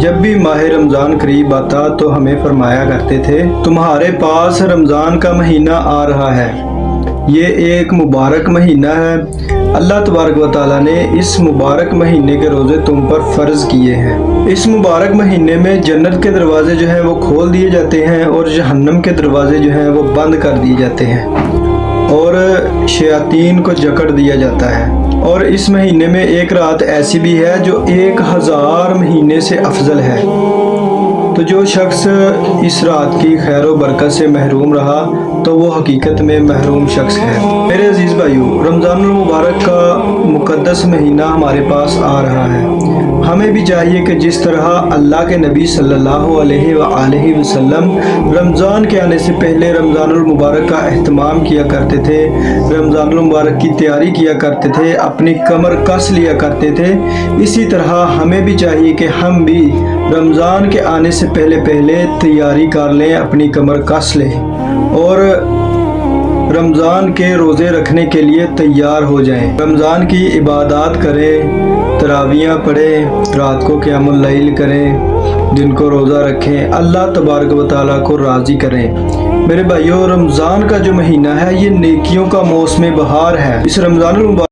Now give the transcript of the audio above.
جب بھی ماہ رمضان قریب آتا تو ہمیں فرمایا کرتے تھے تمہارے پاس رمضان کا مہینہ آ رہا ہے، یہ ایک مبارک مہینہ ہے، اللہ تبارک و تعالیٰ نے اس مبارک مہینے کے روزے تم پر فرض کیے ہیں۔ اس مبارک مہینے میں جنت کے دروازے جو ہیں وہ کھول دیے جاتے ہیں اور جہنم کے دروازے جو ہیں وہ بند کر دیے جاتے ہیں اور شیاطین کو جکڑ دیا جاتا ہے۔ اور اس مہینے میں ایک رات ایسی بھی ہے جو 1000 مہینے سے افضل ہے۔ تو جو شخص اس رات کی خیر و برکت سے محروم رہا تو وہ حقیقت میں محروم شخص ہے۔ میرے عزیز بھائیو، رمضان المبارک کا مقدس مہینہ ہمارے پاس آ رہا ہے۔ ہمیں بھی چاہیے کہ جس طرح اللہ کے نبی صلی اللہ علیہ وآلہ وسلم رمضان کے آنے سے پہلے رمضان المبارک کا اہتمام کیا کرتے تھے، رمضان المبارک کی تیاری کیا کرتے تھے، اپنی کمر کس لیا کرتے تھے، اسی طرح ہمیں بھی چاہیے کہ ہم بھی رمضان کے آنے سے پہلے تیاری کر لیں، اپنی کمر کس لیں اور رمضان کے روزے رکھنے کے لیے تیار ہو جائیں، رمضان کی عبادات کریں، تراویحیں پڑھیں، رات کو قیام اللیل کریں، دن کو روزہ رکھیں، اللہ تبارک و تعالیٰ کو راضی کریں۔ میرے بھائیو، رمضان کا جو مہینہ ہے یہ نیکیوں کا موسم بہار ہے۔ اس رمضان المبارک